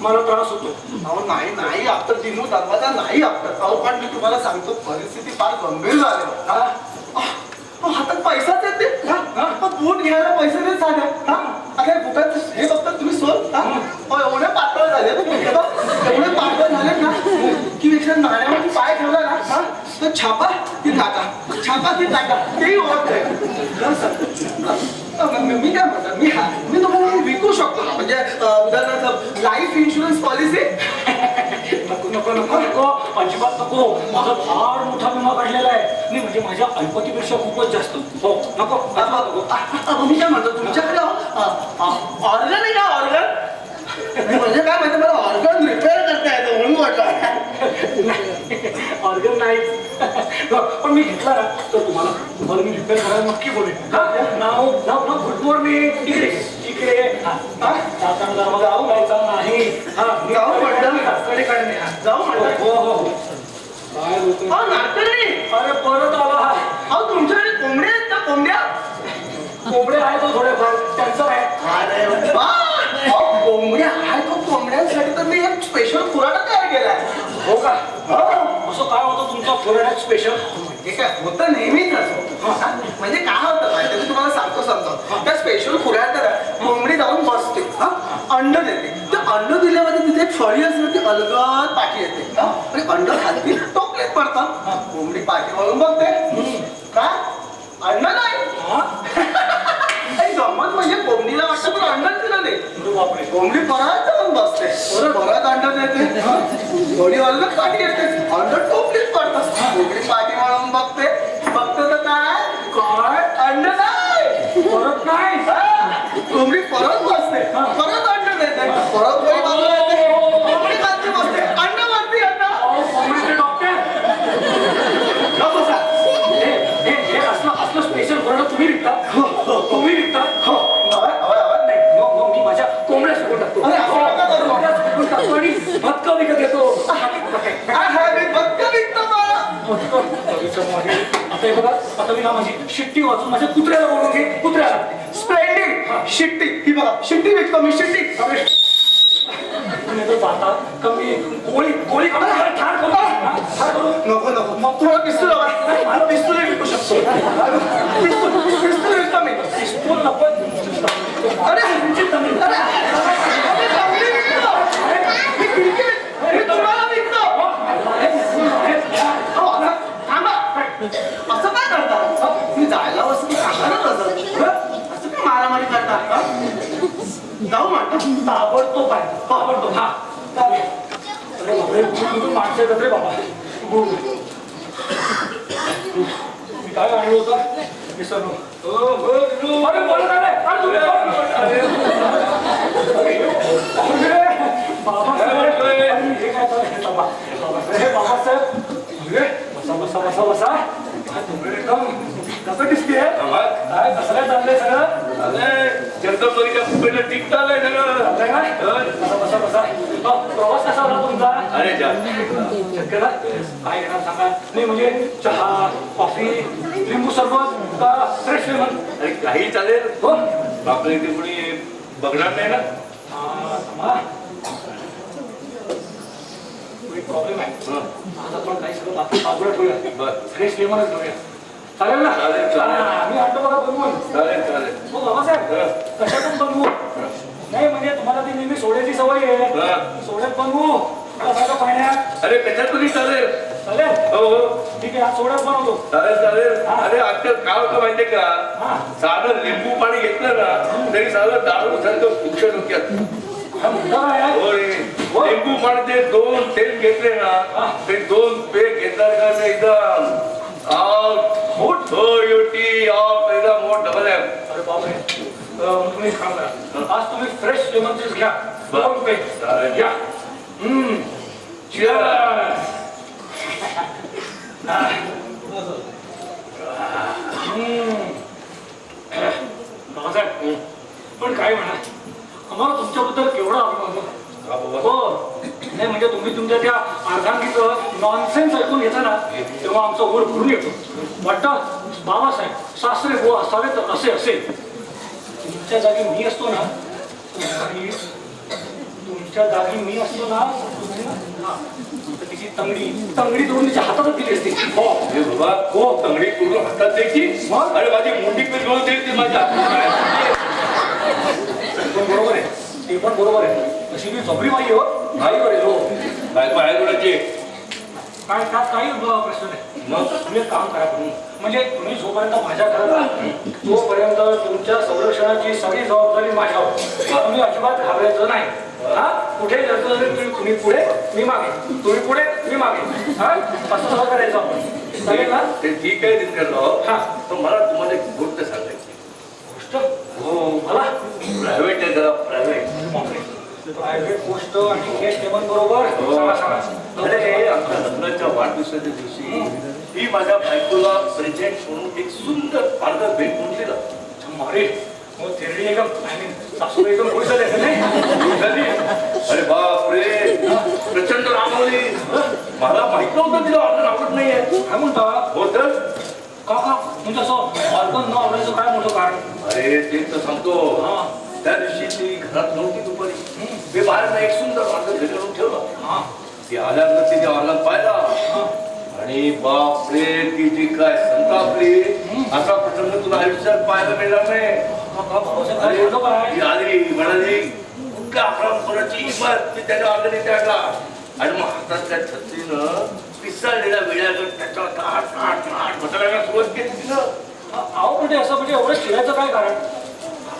मला त्रास होतो. अहो नाही नाही आता दिनू दरवाजा नाही आपटत. अहो पण मी तुम्हाला सांगतो परिस्थिती फार गंभीर झाली. हातात पैसाच येते. बूट घ्यायला पैसे नाही साध्या. अरे बुटात हे बघता तुम्ही सोल एवढे पातळ झाले एवढे पातळ झाले ना की पेक्षा नाण्यावरती पाय ठेवला ना तर छापा ती टाका छापा ती टाका तेही ओळख आहे. मी काय म्हणतात मी तुम्हाला हे विकू शकतो ना म्हणजे उदाहरणार्थ लाईफ इन्शुरन्स पॉलिसी. नको नको नको नको अजिबात नको. माझा फार मोठा विमा काढलेला आहे. नाही म्हणजे माझ्या ऐपतीपेक्षा खूपच जास्त. हो नको नको. मी काय म्हणतो तुमच्याकडे ऑर्गन आहे का ऑर्गन म्हणजे काय माहिती मला ऑर्गन रिपेअर करता येतं म्हणून वाटलं. ऑर्गन नाही पण मी घेतला ना तर तुम्हाला मी रिपेअर करायला नक्की बोलेन. नाव गुड मॉर्निंग इकडे इकडे जाताना जरा मग जाऊ जायचा नाही. जाऊ म्हटलं कडे काढणे जाऊ म्हटलं. हो हो काय होतं नाटकरी अरे परत आला. अहो तुमच्याकडे कोंबड्या आहेत का कोंबड्या कोंबडे आहे तो थोडेफार त्यांचं आहे. अरे वा कोंबड्या आहेत का कोंबड्यांसाठी तर मी एक स्पेशल खुराडा तयार केलाय. हो का असं काय होतं तुमचा खुराड्यात स्पेशल. हे काय होतं नेहमीच असं म्हणजे काय होतं माहिती मी तुम्हाला सांगतो समजावून त्या स्पेशल खुराड्यात कोंबडी जाऊन बसते अंड देते. तर अंड दिल्यामध्ये तिथे एक फळी असते ती अलगद पाठी येते आणि अंड खाली टोपलीत पडतात. कोंबडी पाठी वळून बघते काय अंड नाही. गमत म्हणजे कोंबडीला वाटतं पण अंड दिलं नाही. कोंबडी परत जाऊन बसते परत अंड देते कोंबडी अलगद पाठी येते अंड टोपलीत पडतात. कोंबडी पाठी वळून बघते तर काय काय अंड नाही परत नाही. कोंबडी परत बसते परत अंड देते परत कोणी बाजूला येते कोंबडी खाली बसते अंड मारते अंड. कोंबडीचे डॉक्टर नको सांग. हे असलं स्पेशल खुराडा तुम्ही विकता. तुम्ही विकता. नाही मग मी माझ्या कोंबड्या सुकून टाकतो. आणि भटका विकत येतो. आता हे बघा आता मी ना माझी शिट्टी वाचून माझ्या कुत्र्याला बोलून घे. कुत्र्याला स्प्लेंडिंग शिट्टी ही बघा शिट्टी विकतो मी शिट्टी. तुम्ही तर जाता कमी गोळी ठार करू. नको नको मग तुम्हाला पिस्तूल हवा मला पिस्तूल विकू शकतो. पिस्तूल विकतो मी. पिस्तूल नको. अरे मी तुम्हाला विकतो. असं काय करता मी जायला वस्तू सांगणार असं काय मारामारी करता. जाऊ म्हणतो ताबडतोब आहे ताबडतोब. हा माणसं येतात रे बाबा. मी काय आणलं होतं विसरलो. अरे बोला बाबासाहेब कसं दिसते काय कसं काय चाललंय सगळं. जगदंबरीच्या मुंबईला टिकता आलंय बसा बसा. प्रवास कसा होता तुमचा. अरे काय येणार सांगा. नाही म्हणजे चहा कॉफी लिंबू सरबत का फ्रेश लेमन. अरे काही चालेल हो आपल्या इथे कोणी बघणार नाही ना. प्रॉब्लेम आहे. आज आपण काही सगळं बाकी बाजूला ठेवूया. फ्रेश लेमनच घेऊया. चालेल ना. मी आणतो बघा बनवून. चालेल हो बाबासाहेब कशातून बनवू. नाही म्हणजे तुम्हाला ती नेहमी सोड्याची सवय आहे. सोड्यात बनवू का पाण्यात. अरे कशातूनही चालेल. चालेल हो हो ठीक आहे आज सोड्यात बनवतो. चालेल. अरे आजकाल काय होतं माहितीये का साधं लिंबू पाणी घेतलं ना तरी साधं दारू सारखं वृक्ष डोक्यात. लिंबू पाण्याचे 2 थेंब घेतले ना ते 2 पेग घेतणार का एकदम मोठ एकदम मोठ डबल आहे. अरे बापरे तुम्ही खाणार आज तुम्ही फ्रेश लेमन ज्यूस घ्या. 2 रुपये घ्या. पण काय म्हणा आम्हाला तुमच्याबद्दल केवढा अभिमान हो. नाही म्हणजे तुम्ही तुमच्या त्या अर्धांगीचं नॉनसेन्स ऐकून घेता ना तेव्हा आमचा ओढ भरून येतो. वाटतं बाबासाहेब सासरे बुवा असावे तर असे असेल. तुमच्या जागी मी असतो ना तुमचा तुमच्या जागी मी असतो ना हा, तर तिची तंगडी तंगडी तोडून तिच्या हातातच दिली असते. हो हे बाबा हो तंगडी करून हातात द्यायची मग? अरे माझी मुंडी पे घेऊन देईल ती माझ्या हातात. पण बरोबर आहे, ते पण बरोबर आहे. अशी मी जबरी बाई आहे हो, बाईवर आहे हो. बायको आहे कोणाची काय त्यात काही प्रश्न नाही. मग तुम्ही एक काम करा तुम्ही म्हणजे तुम्ही जोपर्यंत माझ्या घरात आहात, तोपर्यंत तुमच्या संरक्षणाची सगळी जबाबदारी माझ्यावर. तुम्ही अजिबात घाबरायचं नाही. हा कुठे जायचं असेल तुम्ही पुढे मी मागे, तुम्ही पुढे मी मागे. हा असं सगळं करायचं आपण. चालेल ना? ते ठीक आहे दिनकरराव. हा. पण मला तुम्हाला एक गोष्ट सांगायची. गोष्ट हो मला प्रायव्हेट आहे जरा प्रायव्हेट. प्रायव्हेट गोष्ट आणि केस टेबल बरोबर हो. सांगा सांगा. अरे आमच्या लग्नाच्या वाढदिवसाच्या दिवशी मी माझ्या बायकोला प्रेझेंट म्हणून एक सुंदर पार्लर भेट म्हणून दिलं. अरे मग तेरडी एकदम आय मीन सासू एकदम खुश झाले असेल नाही? अरे बाप रे प्रचंड रागवली. मला माहित नव्हतं तिला ऑर्डर आवडत नाहीये. काय म्हणता? हो तर का म्हणजे असं ऑर्गन न आवडायचं काय मोठं कारण? अरे ते तर सांगतो. हा त्या दिवशी ती घरात नव्हती दुपारी. मी बाहेर एक सुंदर ऑर्डर घरी आणून ठेवला. हा ती आल्यानंतर तिने ऑर्डर पाहिला हा आणि बाप रे ती जी काय संतापली. असा प्रसंग तुला आयुष्यात पाहायला मिळणार नाही. अरे काय ती आली म्हणाली कुठल्या अकरापणाची हिंमत ती त्याच्या ऑर्डर इथे आणला आणि मग हातात त्या छत्रीनं पिसाळलेल्या वेळागर त्याच्यावर काट काट काट म्हणायला सुरुवात केली तिनं. अहो म्हणजे असं म्हणजे एवढं शिरायचं काय कारण?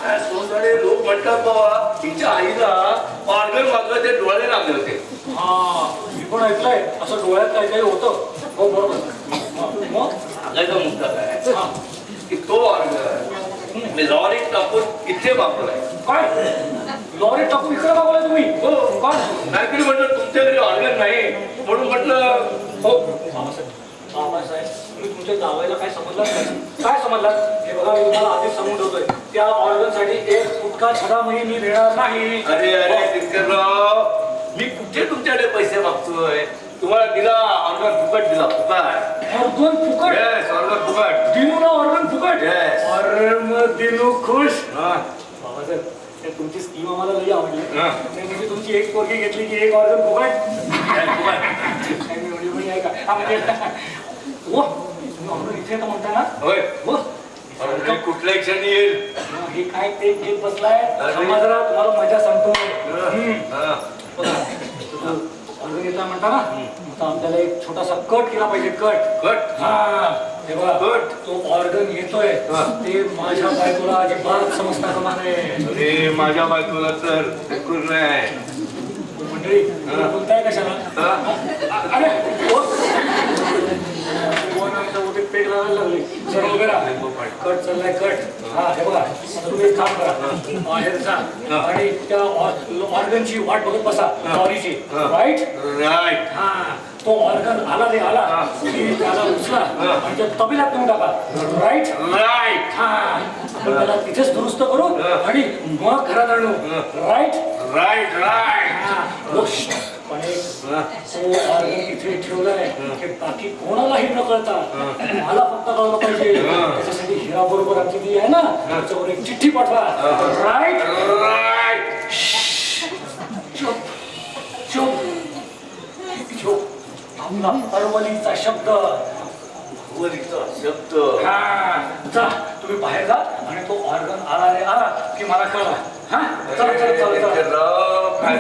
काय सोनसाडे लोक म्हणतात बाबा तिच्या आईला ऑर्गन वाजवायचे डोळे लागले होते. हा मी पण ऐकलंय असं डोळ्यात काही काही होतं. हो बरोबर. मग सांगायचा मुद्दा काय हा की तो ऑर्गन मी लॉरी टाकून इथे वापरलाय. काय लॉरी टाकून इकडे मागवलाय तुम्ही? हो काय नाहीतरी म्हटलं तुमच्या घरी ऑर्गन नाही म्हणून म्हटलं हो बाबासाहेब तुम्ही तुमच्या जावयाला काय समजलात नाही? काय समजलात? हे बघा मी तुम्हाला आधीच सांगून ठेवतोय त्या ऑर्गनसाठी एक फुटका छडामही मी देणार नाही. अरे अरे दिनकरराव मी कुठे तुमच्याकडे पैसे मागतोय. तुम्हाला दिला ऑर्गन फुकट दिला फुकट. ऑर्गन फुकट? येस ऑर्गन फुकट. दिनू ना ऑर्गन फुकट? Yes. अरे मग दिनू खुश. हा. बाबासाहेब ते तुमची स्कीम आम्हाला लई आवडली. हा. ते म्हणजे तुमची एक पोरगी घेतली की एक ऑर्गन फुकट. Yes, फुकट. काय मी एवढी बरी आहे का? हा, म्हणजे ओ तुम्ही ऑर्गन इथे येतं म्हणता ना? होय हो ऑर्गन कुठल्या क्षणी येईल. हे काय ते घेत बसलाय? अरे. जरा तुम्हाला मजा सांगतो. हा. ऑर्गन येता म्हणता ना? आता आपल्याला एक छोटासा कट केला पाहिजे. Cut cut. हा हे बघा कट. तो ऑर्गन येतोय हा. ते माझ्या बायकोला अजिबात समजता कामा नये. अरे माझ्या बायकोला तर बिलकुल नाही. मंडळी तुम्ही बोलताय कशाला? हा. अरे हो. उद्या पेट लावायला लागले. सर उभे राहा. कट चाललाय कट. हा हे बघा आता तुम्ही एक काम करा बाहेर जा आणि त्या ऑर्गनची वाट बघत बसा. लॉरीची राईट राईट. हा तो ऑर्गन आला रे आला की त्याला उचला आणि त्या तबेल्यात नेऊन टाका. Right right. हा आपण त्याला तिथेच दुरुस्त करू आणि मग घरात आणू. Right right right. हा पण एक तो ऑर्गन इथे ठेवलाय की बाकी कोणालाही न कळता मला फक्त कळलं पाहिजे. त्याच्यासाठी हिरा बरोबर आपली ती आहे ना त्याच्यावर एक चिठ्ठी पाठवा. Right right. चुप चुप चुप. आपला अरवलीचा शब्द. वरीचा शब्द. हा जा तुम्ही बाहेर जा आणि तो ऑर्गन आला रे आला की मला कळवा. हा चला चला चला चला. काय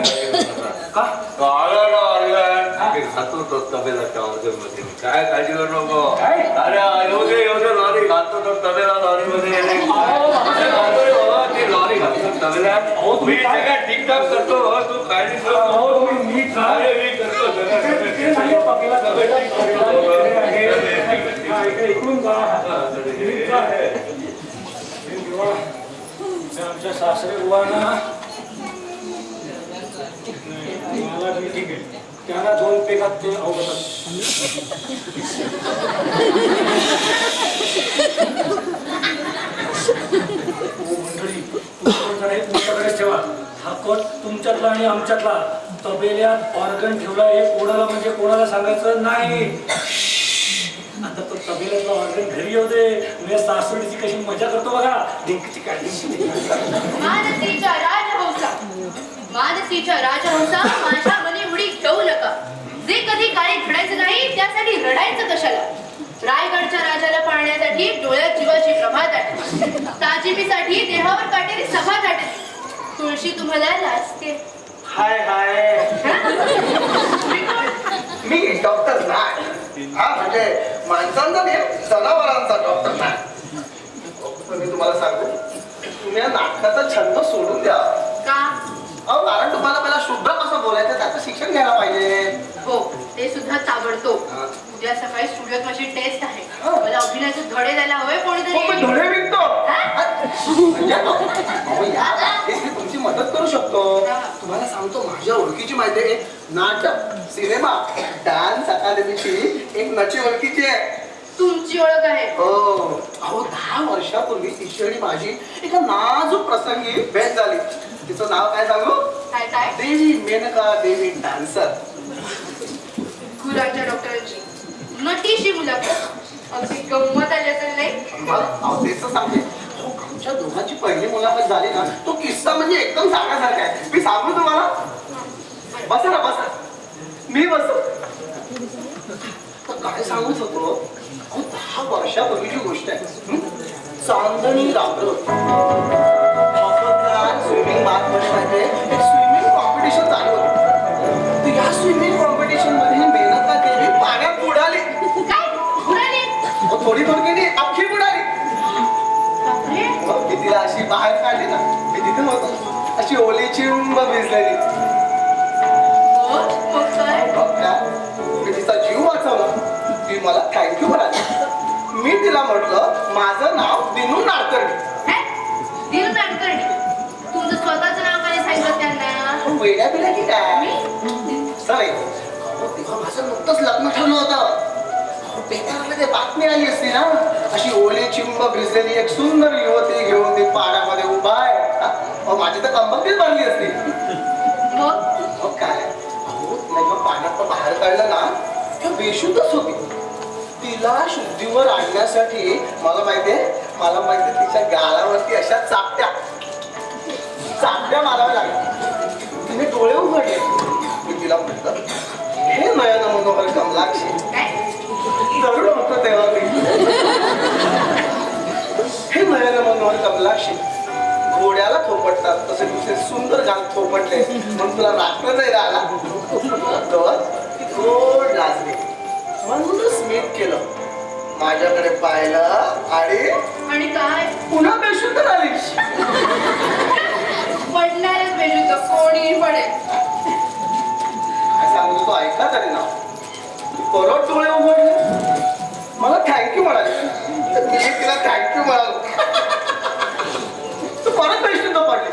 का आला ना ऑर्गन घातो तो तबेलाच्या ऑर्गन मध्ये. काय काळजी करू नको. काय? अरे येऊ दे लॉरी घालतो तो तबेला लॉरी मध्ये. ती लॉरी घालतो तबेल्यात. अहो, तुम्ही मी काय- काय टिकटॉक करतो तू काळजी करू नको. अहो, तुम्ही नीट जा. अरे मी करतो ते नाही पकेला तबेला इकडे आहे. हा, इकडे इकडून जा. नीट जा. हे बुवा, ते आमच्या सासरे बुवांना मला बी ठीक आहे त्यांना 2 पेगात ते अवगतात. मंडळी तुमच्याकडे तुमच्याकडेच ठेवा. हा कट तुमच्यातला आणि आमच्यातला. तबेल्यात ऑर्गन ठेवला हे कोणाला म्हणजे कोणाला सांगायचं नाही. आता तो तबेल्यातला ऑर्गन घरी येऊ दे. मी सासवडीची कशी मजा करतो बघा. डिंकची काढली भारतीच्या राजहंसा मानसीच्या राजहंसा माझ्या मनी उडी घेऊ नका. जे कधी काही घडायचं नाही त्यासाठी रडायचं कशाला. रायगडच्या राजाला पाहण्यासाठी डोळ्यात जीवाची प्रभा दाटली. ताजिमीसाठी देहावर काटेरी सभा दाटली. तुळशी तुम्हाला लाजते. हाय हाय मी डॉक्टर नाय. हा म्हणजे माणसांचा नाही जनावरांचा डॉक्टर नाय. पण मी तुम्हाला सांगतो तुम्ही या नाटकाचा छंद सोडून द्या. का? अहो कारण तुम्हाला मला शुद्ध कसं बोलायचं त्याचं शिक्षण घ्यायला पाहिजे. हो ते सुद्धा ताबडतोब. हा. उद्या सकाळी स्टुडिओत माझी टेस्ट आहे. हा. मला अभिनयाचे धडे द्यायला हवे हो, मी कोणीतरी. धडे विकतो. हा? म्हणजे अहो, या बाबतीत मी तुमची मदत करू शकतो. हा. तुम्हाला सांगतो माझ्या ओळखीची माहिती आहे. नाटक सिनेमा डान्स अकादमीची एक नची ओळखीची आहे. तुमची ओळख आहे. हो अहो 10 वर्षापूर्वी तिची आणि माझी एका नाजूक प्रसंगी भेट झाली. तिचं नाव काय सांगू? काय काय? देवी मेनका देवी डान्सर. गुरांच्या डॉक्टरांची नटीशी मुलाखत. अगदी गंमत आली असेल नाही? अहो तेच तर सांगते. अहो, आमच्या दोघांची पहिली मुलाखत झाली ना तो किस्सा म्हणजे एकदम सांगण्यासारखा आहे. मी सांगू तुम्हाला? बसा ना बसा. मी बसतो. तर काय सांगत होतो अहो 10 वर्षापूर्वीची गोष्ट आहे. चांदणी रात्र स्विमिंग बाथ मध्ये माहिती एक स्विमिंग कॉम्पिटिशन चालू होतं. तर या स्विमिंग कॉम्पिटिशन मध्ये मेनका देवी पाण्यात बुडाली. काय? बुडाली? अहो, थोडी थोडकी अख्खी बुडाली. बापरे. मग मी तिला अशी बाहेर काढली ना मी तिथे होतो अशी ओली चिंब भिजलेली. हो, मग काय? मग काय मी तिचा जीव वाचवला. ती मला थँक्यू म्हणाली. मी तिला म्हटलं माझं नाव दिनू नाडकर्णी. हे? दिल नाडकर्णी. तुमचं स्वतःचं नाव काय सांगितलं त्यांना? वेड्या बिड्या की काय मी? सर तेव्हा माझं नुकतंच लग्न ठरलं होतं. पेपरमध्ये बातमी आली असती ना अशी ओली चिंब भिजलेली एक सुंदर युवती घेऊन ती पाण्यामध्ये उभा आहे. अहो, माझी तर कंबरतीच बांधली असती. मग काय अहो नाही मग पाण्यात बाहेर काढलं ना ती बेशुद्धच होती. तिला शुद्धीवर आणण्यासाठी मला माहितीये तिच्या गालावरती अशा चापट्या माराव्या लागल्या. तिने डोळे उघडले. मी तिला म्हटलं हे नयन मनोहर कमलाक्षी. काय? तरुण होतं तेव्हा मी. हे नयन मनोहर कमलाक्षी घोड्याला थोपटतात तसे तुझे सुंदर गाल थोपटले म्हणून तुला रात्र नाही राहिला. ती गोड लाजली म्हणूनच स्मित केलं. माझ्याकडे पाहिलं आणि काय? पुन्हा बेशुद्ध झाली. पडणारच बेशुद्ध कोणी पडेल. काय सांगू तो ऐका तरी ना. परत डोळे उघडले मला थँक्यू म्हणाले. तर मी तिला थँक्यू म्हणालो. तू परत बेशुद्ध पडली.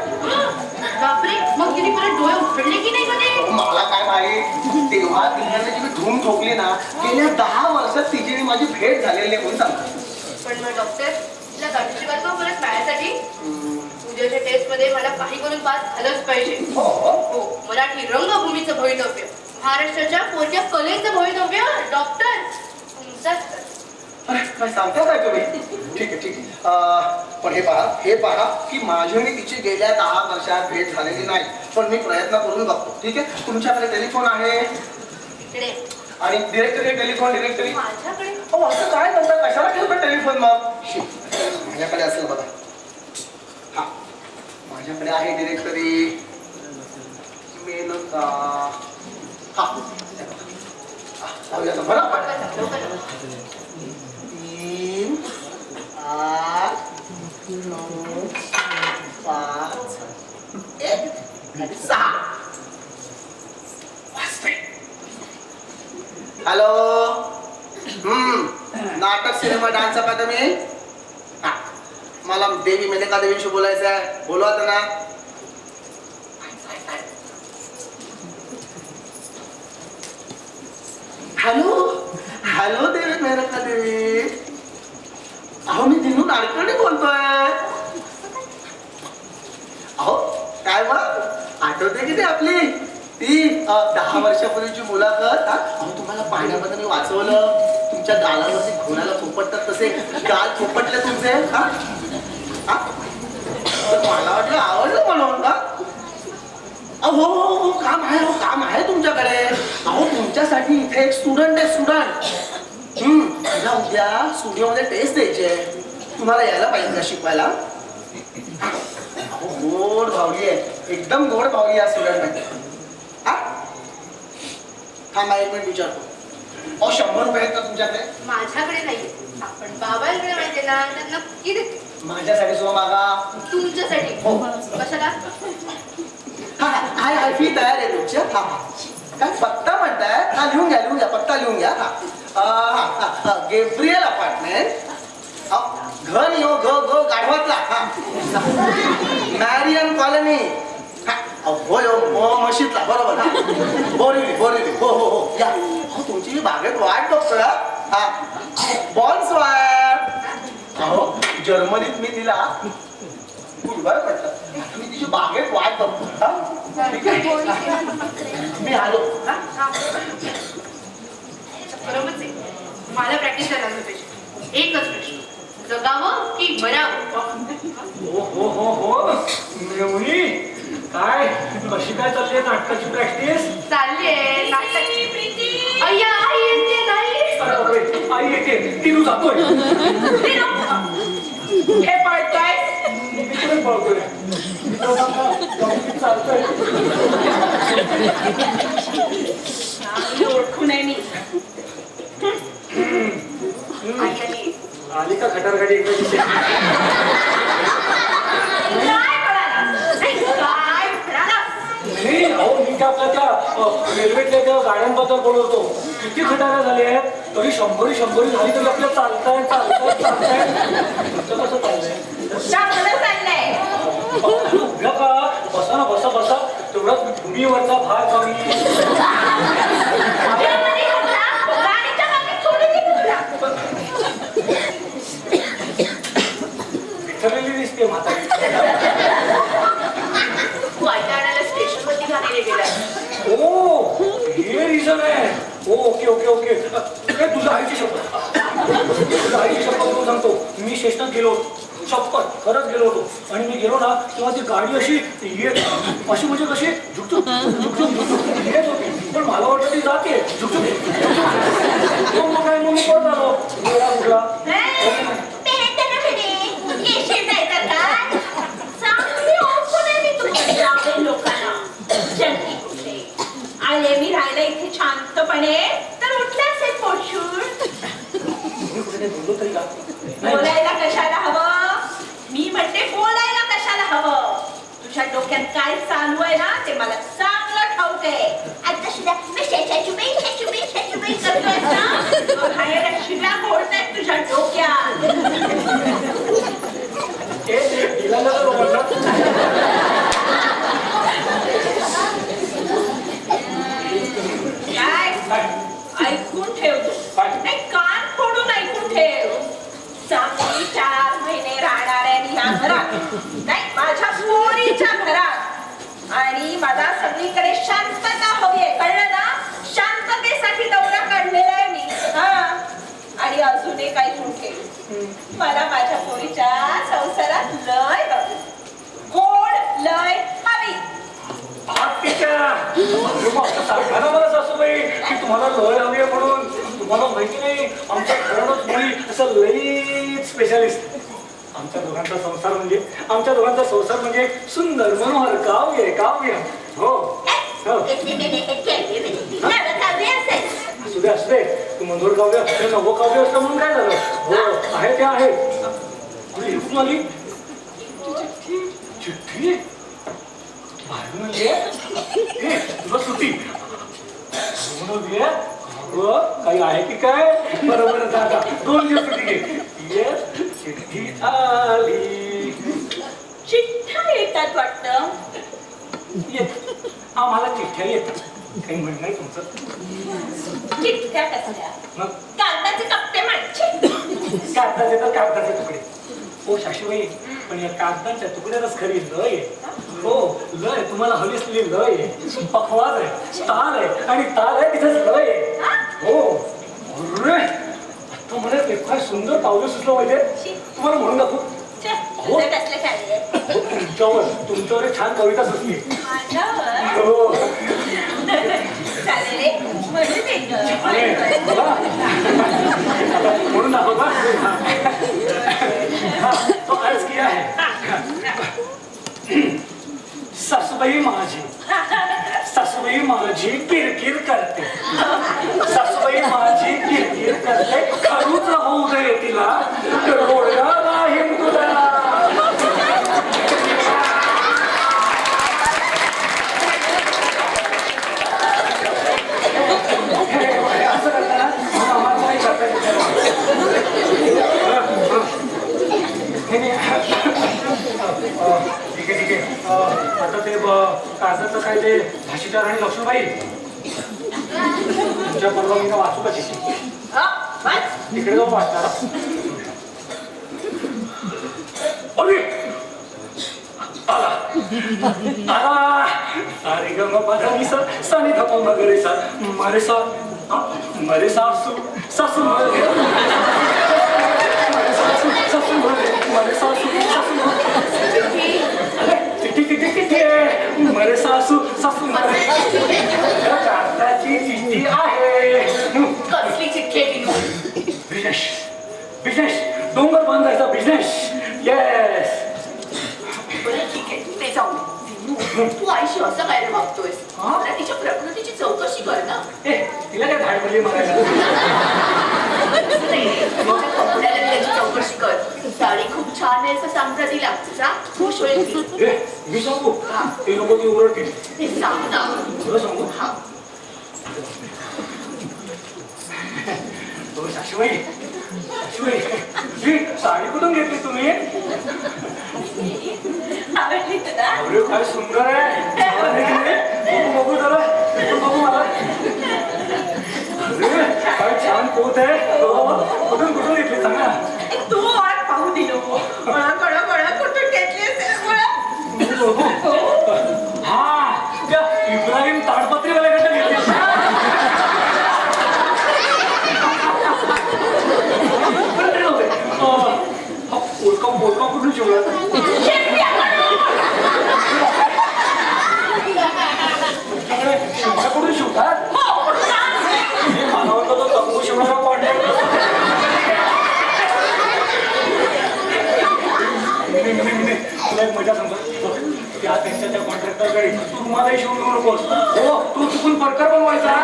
बापरे. मग तिने परत डोळे उघडले की नाही मध्ये? मला काय माहित तेव्हा तिने जी मी धूम ठोकली ना गेल्या 10 वर्षात तिची आणि माझी भेट झालेली म्हणून सांगतो. पण मग डॉक्टर तिला गाठीची बाजू परत पाहण्यासाठी उद्याच्या टेस्ट मध्ये मला काही करून पास झालंच पाहिजे. हो मराठी रंगभूमीचं भवितव्य महाराष्ट्राच्या पोरक्या कलेचं भवितव्य डॉक्टर तुमचाच. काय सांगता काय तुम्ही? ठीक आहे पण हे पहा की माझी आणि तिची गेल्या 10 वर्षात भेट झालेली नाही. पण मी प्रयत्न करून बघतो. ठीक आहे तुमच्याकडे टेलिफोन आहे इकडे आणि डिरेक्टरी टेलिफोन डिरेक्टरी. माझ्याकडे. अहो असं काय करता कशाला ठेवता टेलिफोन मग? माझ्याकडे असेल बघा. हा माझ्याकडे आहे डिरेक्टरी मेनका. हा लावूया ना बरोबर. 3 8 9 5 1 आणि 6. हॅलो नाटक सिनेमा डान्स अकादमी. हा मला देवी मेनका देवींशी बोलायचं आहे. बोलवा त्यांना. हॅलो देवी मेनका देवी. अहो मी दिनू नाडकर्णी बोलतोय. अहो काय मग आठवते की ते आपली ती 10 वर्षापूर्वीची मुलाखत. अहो तुम्हाला पाण्यामध्ये मी वाचवलं. तुमच्या गालावरती घोड्याला थोपटतात तसे गाल थोपटले तुमचे. मला वाटलं आवडलं म्हणून. स्टुडंट आहे स्टुडंट. मला उद्या स्टुडिओमध्ये टेस्ट द्यायचे. तुम्हाला यायला पाहिजे का शिकवायला? अहो, गोड भावली आहे, एकदम गोड भावली आहे स्टुडंट आहे. हा थांबा एक मिनिट विचारतो. अहो 100 रुपये आहेत का तुमच्याकडे? माझ्याकडे नाहीये. आपण बाबांकडे माहिती ना, तर नक्की देते. माझ्यासाठी सुद्धा मागा. तुमच्यासाठी हो. कशाला? हा हाय हाय फी तयार आहे तुमच्या. हा काय पत्ता म्हणताय? हा लिहून घ्या पत्ता लिहून घ्या. हा गेब्रियल अपार्टमेंट. घर यो ग गाढवातला. हा मॅरियन कॉलनी. हो हो मशीदला बरोबर. हा बोरिवली हो हो हो या. हो तुमची बागेत वाट बघतोय. हा बॉन्स वाट. अहो जर्मनीत मी तिला गुडबाय पडतात. मी तिची बागेत वाट बघतो. हा ठीक आहे मी आलो. बरोबरच आहे. मला प्रॅक्टिस करायला पाहिजे. एकच प्रश्न, जगावं की मरावं? हो हो हो मेवणी, काय कशी काय चालली नाटकाची प्रॅक्टिस? चाललीये नाटकाची प्रीती. अय्या आई येते नाही. अरे बापरे, आई येते. तिरू जातोय. हे पळतोय. इकडे पळतोय. चालतोय. ओळखू नाही मी. आई आली. आली का खटार गाडी इकडे? नाही अहो मी त्या आपल्या त्या रेल्वेतल्या त्या गाड्यांबद्दल बोलवतो. किती खटाऱ्या झाले आहेत तरी 100 झाली तरी आपल्याला चालताय कसं चाललंय? उभ्या का बसा ना बसा तेवढाच भूमीवरचा भार कमी. विठ्ठलेली दिसते म्हातारी. ओ हे रिझन आहे. ओके तुझ्या आईची शपथ करून सांगतो. मी स्टेशनात गेलो शपथ खरंच गेलो होतो. आणि मी गेलो ना तेव्हा ती गाडी अशी येत अशी म्हणजे कशी झुकझुक येत होती. पण मला वाटतं ती जाते झुकझुक. मग काय मग मी परत आलो. उठला आले मी राहिला इथे शांतपणे तर उठले असेल पोटशूळ. बोलायला कशाला हवं? मी म्हणते बोलायला कशाला हवं? तुझ्या डोक्यात काय चालू आहे ना ते मला चांगलं ठाऊक आहे. आता सुद्धा करतोय ना बाहेर शिव्या बोलतायत तुझ्या डोक्यात. ऐकून ठेवतो. नाही कान फोडून ऐकून ठेव. चांगली 4 महिने राहणाऱ्या या घरात, नाही माझ्या पोरीच्या घरात, आणि मला सगळीकडे शांतता हवी आहे. कळलं ना? शांततेसाठी दौरा काढलेला आहे मी. हा आणि अजून एक ऐकून ठेव. मला माझ्या पोरीच्या संसारात लय हवी, गोड लय हवी. मला सासूबाई की तुम्हाला लय हवी आहे म्हणून. तुम्हाला माहिती नाही आमच्या घरानंच मुली असं लई स्पेशालिस्ट. आमच्या दोघांचा संसार म्हणजे सुंदर मनोहर काव्य. हो असू दे तू मनोहर काव्य नवकाव्य असतं म्हणून काय झालं. हो आहे ते आहे. आणि इथून आली चिठ्ठी तुला सुट्टी काही आहे की काय? बरोबर 2 दिवस सुट्टी घे. चिठ्ठी आली. चिठ्ठ्या येतात वाटतं. आम्हाला चिठ्ठ्या येतात. काही म्हणणं नाही तुमचं? चिठ्ठ्या कसल्या? मग कागदाचे कप्पे म्हणचे. कागदाचे तुकडे. हो सासूबाई पण या कागदाच्या तुकड्यातच खरी लय आहे. हो लय तुम्हाला हवी असलेली लय आहे. पखवाज आहे, ताल आहे, आणि ताल आहे तिथेच लय आहे. हो अरे आता मला फार सुंदर पावलं सुचलं पाहिजे. तुम्हाला म्हणून दाखवू. तुमच्यावर छान कविता सुचली. माझ्यावर हो चालेल. म्हणजे ते ग. अरे, बघा. म्हणून दाखव बा. हा, तो अर्ज किया है. सासूबाई माझी किरकिर करते. सासूबाई माझी किरकिर करते. खरूच होऊ दे तिला रोडगा नाही तुला. असं करताना आम्हाला काही करता येत ठीक आहे. आता ते कागदाचं काय ते भाषेच्या राणी लक्ष्मीबाई तुमच्या परवानगीनं वाचू का तिथे तिकडे जाऊन वाचणार. आला सारे ग म पधा नि सा सा नि ध प म ग रे सा मरे सासू मरे मरे सासू मरे सासू मरे कागदाची चिठ्ठी आहे. कसली चिठ्ठी आहे ती? बिझनेस डोंगर बांधायचा बिझनेस. येस. बरं ठीक आहे ते जाऊ दे. तू आईशी असं काय रे वागतोयस? मला तिच्या प्रकृतीची चौकशी कर ना. तिला काय धाड पडली मारायला. माझ्या कपड्याला त्याची चौकशी कर. साडी खूप छान आहे असं सांगता तिला. जा खुश होईल ती. मी सांगू ते लोक ती ओरडते. ते सांग ना. तुला सांगू हा सासूबाई ही साडी कुठून घेतली तुम्ही? आवडली तुला? अरे काय सुंदर आहे. बघू जरा बघू मला. अरे काय छान पोत आहे. कुठून घेतली सांगा. तू वाट पाहू दिलो मला कुठून घेतली असेल मला. हा त्या इब्राहिम ताडपत्रीवाल्याकडे घेतली. पोलका कुठून शिवला? शिवता कुठून शिवतात? मला वाटलं तो तंबू शिवणारा कॉन्ट्रॅक्ट. तुला एक मजा सांगतो. त्या त्यांच्या कॉन्ट्रॅक्टरकडे तू मलाही शिवून नकोस. हो तू चुकून परकर बनवायचा.